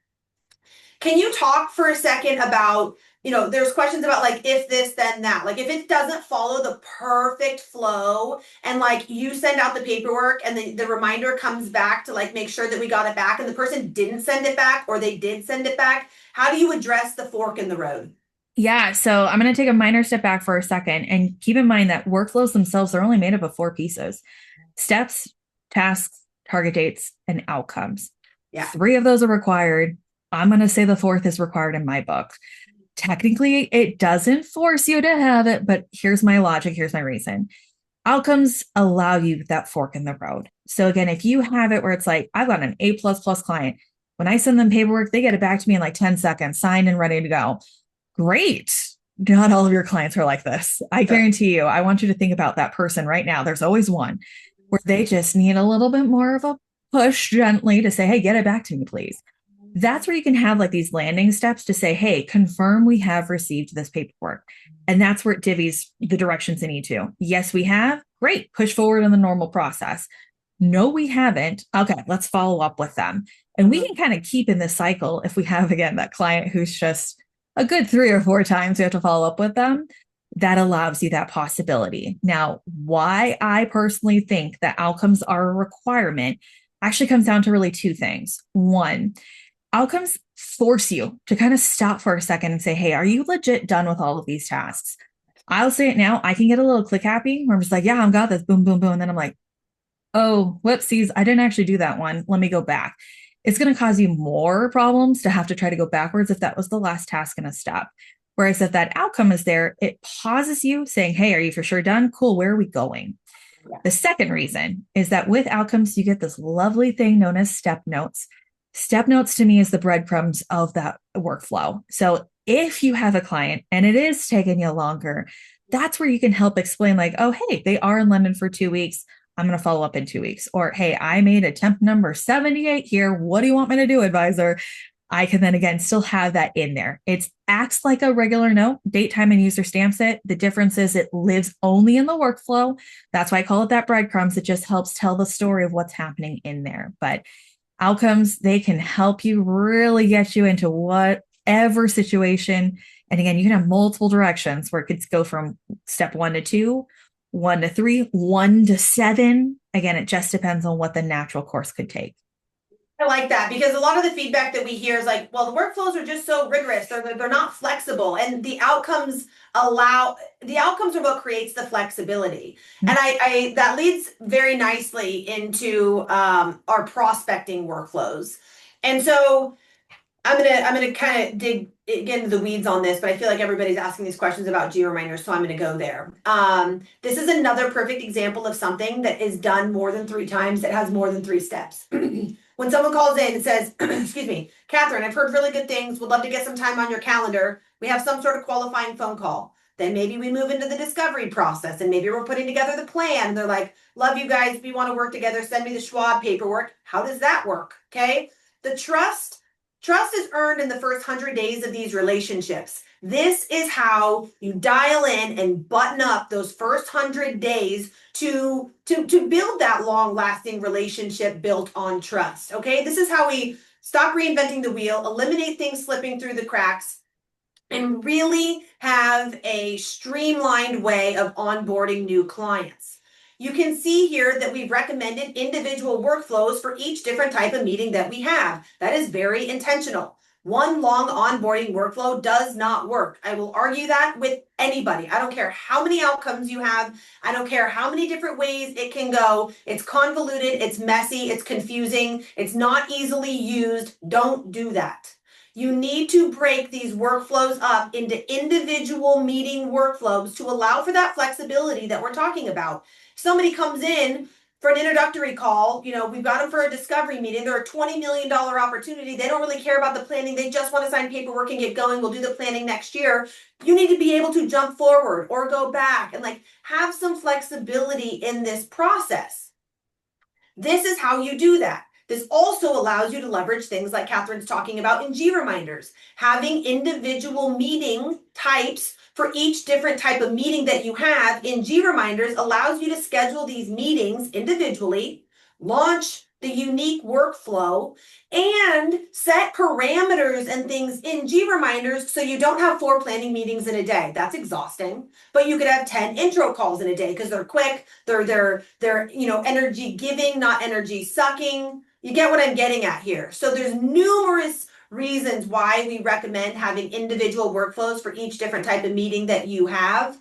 Can you talk for a second about, there's questions about like if this, then that. Like if it doesn't follow the perfect flow and like you send out the paperwork and the reminder comes back to like make sure that we got it back and the person didn't send it back or they did send it back, how do you address the fork in the road? Yeah, so I'm going to take a minor step back for a second and keep in mind that workflows themselves are only made up of four pieces: steps, tasks, target dates, and outcomes. Yeah. Three of those are required. I'm going to say the fourth is required in my book. Technically, it doesn't force you to have it, but here's my logic, here's my reason. Outcomes allow you that fork in the road. So again, if you have it where it's like, I've got an A plus plus client, when I send them paperwork, they get it back to me in like 10 seconds, signed and ready to go. Great. Not all of your clients are like this. I Sure. guarantee you, I want you to think about that person right now. There's always one where they just need a little bit more of a push gently to say, hey, get it back to me, please. That's where you can have like these landing steps to say, hey, confirm we have received this paperwork. And that's where it divvies the directions they need to. Yes, we have. Great. Push forward in the normal process. No, we haven't. Okay, let's follow up with them. And we Mhm. can kind of keep in this cycle if we have, again, that client who's just a good 3 or 4 times we have to follow up with them. That allows you that possibility. Now, why I personally think that outcomes are a requirement actually comes down to really two things. One, outcomes force you to kind of stop for a second and say, hey, are you legit done with all of these tasks? I'll say it now. I can get a little click happy where I'm just like, yeah, I've got this, boom, boom, boom. And then I'm like, oh, whoopsies, I didn't actually do that one. Let me go back. It's going to cause you more problems to have to try to go backwards if that was the last task in a step. Whereas if that outcome is there, it pauses you saying, hey, are you for sure done? Cool. Where are we going? Yeah. The second reason is that with outcomes, you get this lovely thing known as step notes. Step notes to me is the breadcrumbs of that workflow. So if you have a client and it is taking you longer, that's where you can help explain, like, oh, hey, they are in London for 2 weeks. I'm going to follow up in 2 weeks. Or, hey, I made attempt number 78 here. What do you want me to do, advisor? I can then again still have that in there. It acts like a regular note. Date, time, and user stamps it. The difference is it lives only in the workflow. That's why I call it that breadcrumbs. It just helps tell the story of what's happening in there. But outcomes, they can help you really get you into whatever situation. And again, you can have multiple directions where it could go from step 1 to 2, 1 to 3, 1 to 7. Again, it just depends on what the natural course could take. I like that because a lot of the feedback that we hear is like, well, the workflows are just so rigorous. They're not flexible, and the outcomes are what creates the flexibility. And I that leads very nicely into our prospecting workflows. And so I'm gonna kind of get into the weeds on this, but I feel like everybody's asking these questions about geo reminders, so I'm gonna go there. This is another perfect example of something that is done more than 3 times that has more than 3 steps. When someone calls in and says, excuse me, Catherine, I've heard really good things, would love to get some time on your calendar. We have some sort of qualifying phone call. Then maybe we move into the discovery process and maybe we're putting together the plan. They're like, love you guys, we want to work together, send me the Schwab paperwork. How does that work? Okay. The trust is earned in the first 100 days of these relationships. This is how you dial in and button up those first 100 days to build that long lasting relationship built on trust. Okay, this is how we stop reinventing the wheel, eliminate things slipping through the cracks, and really have a streamlined way of onboarding new clients. You can see here that we've recommended individual workflows for each different type of meeting that we have. That is very intentional. One long onboarding workflow does not work. I will argue that with anybody. I don't care how many outcomes you have. I don't care how many different ways it can go. It's convoluted, it's messy, it's confusing, it's not easily used. Don't do that. You need to break these workflows up into individual meeting workflows to allow for that flexibility that we're talking about. Somebody comes in for an introductory call, we've got them for a discovery meeting. They're a $20 million opportunity. They don't really care about the planning. They just want to sign paperwork and get going. We'll do the planning next year. You need to be able to jump forward or go back and have some flexibility in this process. This is how you do that. This also allows you to leverage things like Catherine's talking about in G reminders, having individual meeting types for each different type of meeting that you have in G reminders allows you to schedule these meetings individually, launch the unique workflow, and set parameters and things in G reminders so you don't have 4 planning meetings in a day. That's exhausting. But you could have 10 intro calls in a day because they're quick, they're energy giving, not energy sucking. You get what I'm getting at here. So there's numerous reasons why we recommend having individual workflows for each different type of meeting that you have.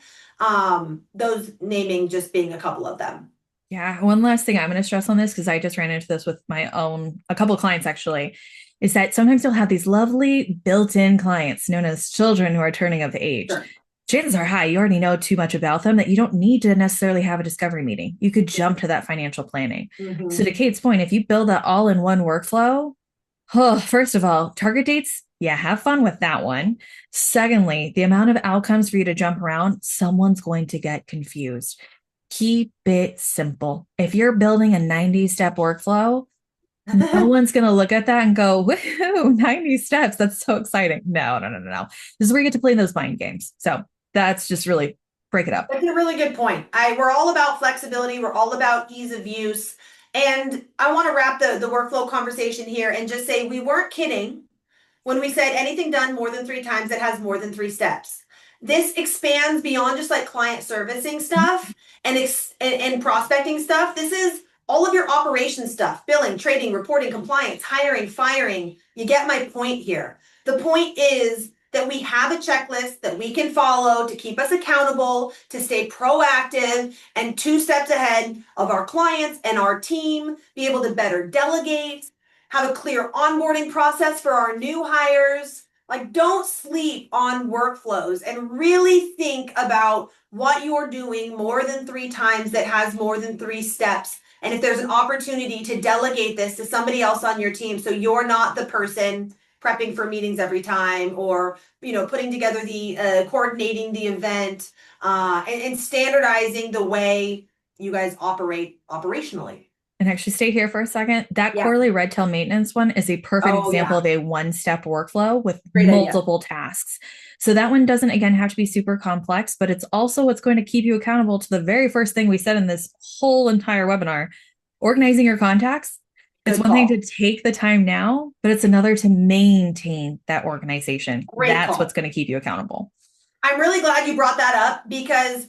Those naming just being a couple of them. Yeah, one last thing I'm going to stress on this because I just ran into this with a couple of clients actually, is that sometimes you'll have these lovely built-in clients known as children who are turning of age. Sure. Chances are high you already know too much about them that you don't need to necessarily have a discovery meeting. You could jump to that financial planning. Mm-hmm. So to Kate's point, if you build that all in one workflow, first of all, target dates, yeah, have fun with that one. Secondly, the amount of outcomes for you to jump around, someone's going to get confused. Keep it simple. If you're building a 90-step workflow, no one's going to look at that and go, woohoo, 90 steps. That's so exciting. No, no, no, no, no. This is where you get to play those mind games. So that's just really break it up. That's a really good point. We're all about flexibility. We're all about ease of use. And I want to wrap the workflow conversation here and just say we weren't kidding when we said anything done more than 3 times that has more than 3 steps. This expands beyond just client servicing stuff and prospecting stuff. This is all of your operation stuff, billing, trading, reporting, compliance, hiring, firing. You get my point here. The point is that we have a checklist that we can follow to keep us accountable, to stay proactive and 2 steps ahead of our clients and our team, be able to better delegate, have a clear onboarding process for our new hires. Don't sleep on workflows and really think about what you're doing more than 3 times that has more than 3 steps. And if there's an opportunity to delegate this to somebody else on your team so you're not the person prepping for meetings every time or putting together the coordinating the event and standardizing the way you guys operate operationally. And actually stay here for a second. That Yeah. quarterly Redtail maintenance one is a perfect Oh, example yeah. of a one-step workflow with Great idea. multiple tasks. So that one doesn't, again, have to be super complex, but it's also what's going to keep you accountable to the very first thing we said in this whole entire webinar, organizing your contacts. It's Good one thing call. to take the time now, but it's another to maintain that organization. Great That's call. what's going to keep you accountable. I'm really glad you brought that up because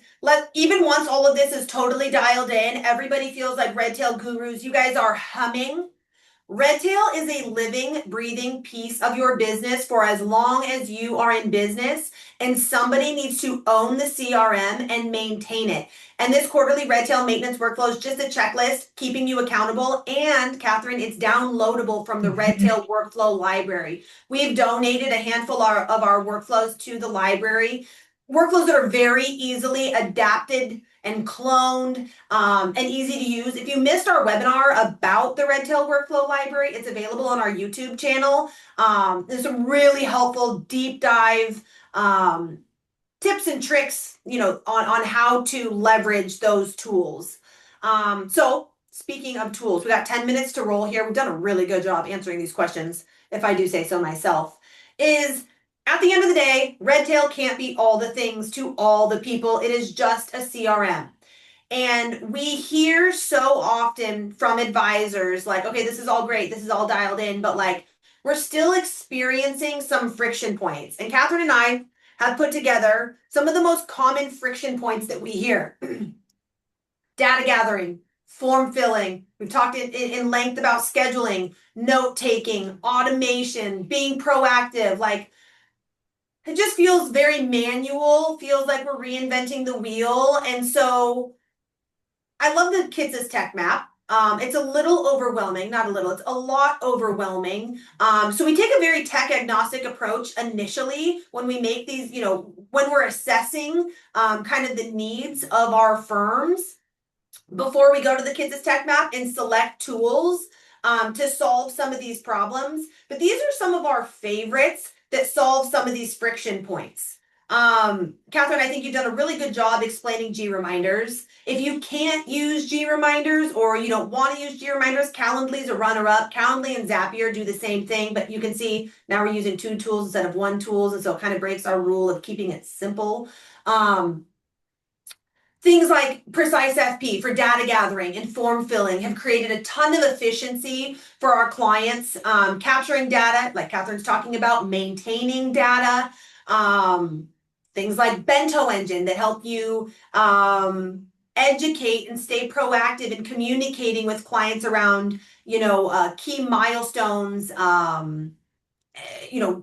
even once all of this is totally dialed in, everybody feels like Redtail gurus. You guys are humming. Redtail is a living, breathing piece of your business for as long as you are in business, and somebody needs to own the CRM and maintain it. And this quarterly Redtail maintenance workflow is just a checklist keeping you accountable. And Catherine, it's downloadable from the Redtail workflow library. We've donated a handful of our workflows to the library. Workflows that are very easily adapted and cloned and easy to use. If you missed our webinar about the Redtail Workflow Library, it's available on our YouTube channel. There's some really helpful deep dive tips and tricks, on how to leverage those tools. So speaking of tools, we got 10 minutes to roll here. We've done a really good job answering these questions, if I do say so myself. At the end of the day, Redtail can't be all the things to all the people. It is just a CRM. And we hear so often from advisors okay, this is all great, this is all dialed in, but we're still experiencing some friction points. And Catherine and I have put together some of the most common friction points that we hear. Data gathering, form filling. We've talked in length about scheduling, note taking, automation, being proactive. Like it just feels very manual, feels like we're reinventing the wheel. And so I love the kids' tech map. It's a little overwhelming, not a little, it's a lot overwhelming. So we take a very tech agnostic approach initially when we make these, when we're assessing kind of the needs of our firms before we go to the kids' tech map and select tools to solve some of these problems. But these are some of our favorites that solve some of these friction points. Catherine, I think you've done a really good job explaining G reminders. If you can't use G reminders or you don't want to use G reminders, Calendly is a runner up. Calendly and Zapier do the same thing, but you can see now we're using two tools instead of one tools. And so it kind of breaks our rule of keeping it simple. Things like Precise FP for data gathering and form filling have created a ton of efficiency for our clients, capturing data, like Catherine's talking about, maintaining data, things like Bento Engine that help you educate and stay proactive in communicating with clients around, key milestones,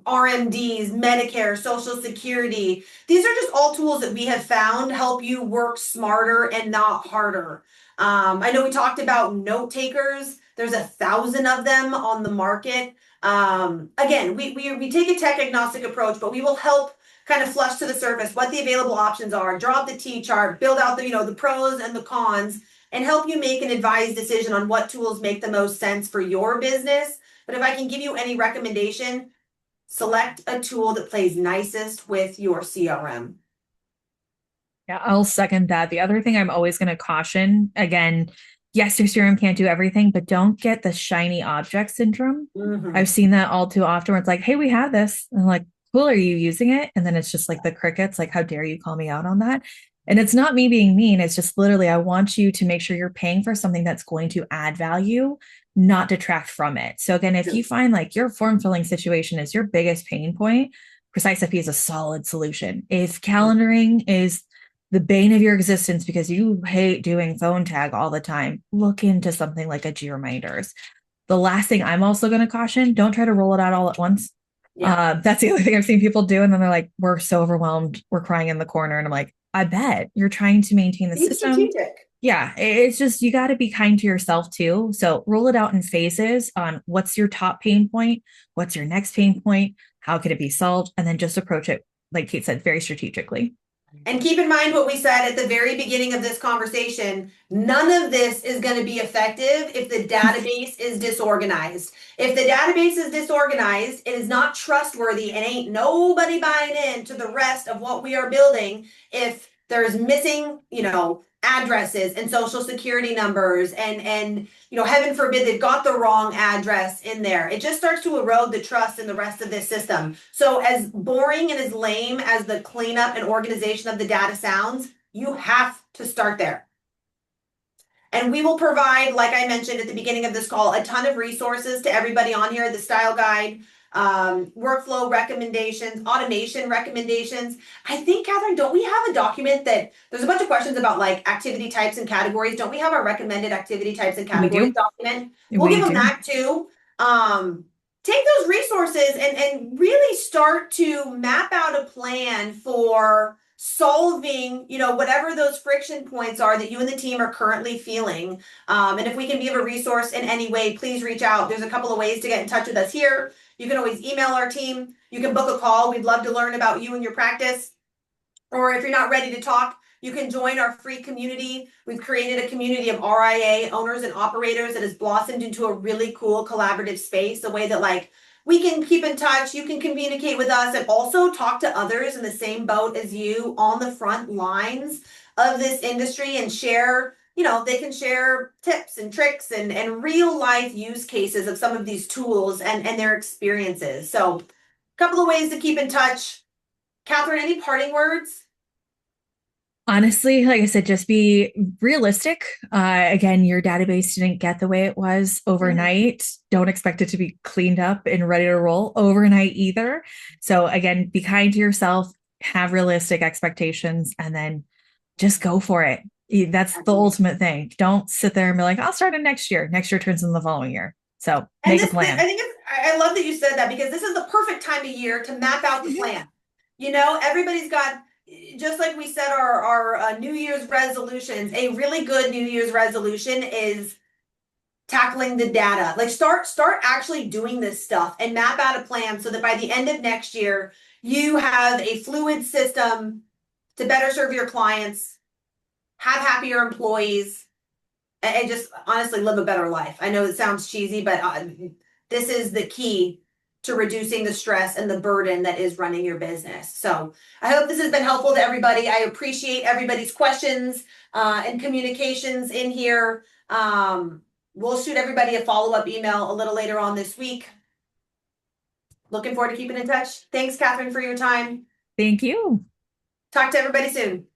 RMDs, Medicare, Social Security. These are just all tools that we have found help you work smarter and not harder. I know we talked about note takers. There's 1,000 of them on the market. Again, we take a tech agnostic approach, but we will help kind of flush to the surface what the available options are, draw up the T chart, build out the pros and the cons, and help you make an advised decision on what tools make the most sense for your business. But if I can give you any recommendation, select a tool that plays nicest with your CRM. Yeah, I'll second that. The other thing I'm always going to caution again, yes, your serum can't do everything, but don't get the shiny object syndrome. I've Mm-hmm. seen that all too often where it's like, hey, we have this. And I'm like, cool, are you using it? And then it's just like the crickets, like, how dare you call me out on that? And it's not me being mean. It's just literally, I want you to make sure you're paying for something that's going to add value, not detract from it. So again, if you find like your form filling situation is your biggest pain point, Precise IP is a solid solution. If calendaring is the bane of your existence because you hate doing phone tag all the time, look into something like a G reminders. The last thing I'm also going to caution, don't try to roll it out all at once. Yeah. That's the other thing I've seen people do. And then they're like, we're so overwhelmed. We're crying in the corner. And I'm like, I bet you're trying to maintain the Be system. strategic. Yeah, it's just you got to be kind to yourself too. So roll it out in phases on what's your top pain point, what's your next pain point, how could it be solved, and then just approach it, like Kate said, very strategically. And keep in mind what we said at the very beginning of this conversation. None of this is going to be effective if the database is disorganized. If the database is disorganized, it is not trustworthy and ain't nobody buying into the rest of what we are building if there's missing, addresses and social security numbers and heaven forbid they've got the wrong address in there. It just starts to erode the trust in the rest of this system. So as boring and as lame as the cleanup and organization of the data sounds, you have to start there. And we will provide, like I mentioned at the beginning of this call, a ton of resources to everybody on here, the style guide, workflow recommendations, automation recommendations. I think, Catherine, don't we have a document that there's a bunch of questions about like activity types and categories? Don't we have our recommended activity types and We categories do. document? We'll give We them do. that too. Take those resources and really start to map out a plan for solving, whatever those friction points are that you and the team are currently feeling. And if we can be of a resource in any way, please reach out. There's a couple of ways to get in touch with us here. You can always email our team. You can book a call. We'd love to learn about you and your practice. Or if you're not ready to talk, you can join our free community. We've created a community of RIA owners and operators that has blossomed into a really cool collaborative space, a way that like we can keep in touch, you can communicate with us and also talk to others in the same boat as you on the front lines of this industry and share, they can share tips and tricks and real life use cases of some of these tools and their experiences. So a couple of ways to keep in touch. Catherine, any parting words? Honestly, like I said, just be realistic. Again, your database didn't get the way it was overnight. Don't expect it to be cleaned up and ready to roll overnight either. So, again, be kind to yourself, have realistic expectations, and then just go for it. That's the Absolutely. ultimate thing. Don't sit there and be like, I'll start it next year. Next year turns into the following year. So And make a I plan. think I love that you said that because this is the perfect time of year to map out the Mhm. plan. Everybody's got, just like we said, our New Year's resolutions. A really good New Year's resolution is tackling the data. Like start actually doing this stuff and map out a plan so that by the end of next year, you have a fluid system to better serve your clients, have happier employees, and just honestly live a better life. I know it sounds cheesy, but this is the key to reducing the stress and the burden that is running your business. So I hope this has been helpful to everybody. I appreciate everybody's questions and communications in here. We'll shoot everybody a follow-up email a little later on this week. Looking forward to keeping in touch. Thanks, Catherine, for your time. Thank you. Talk to everybody soon.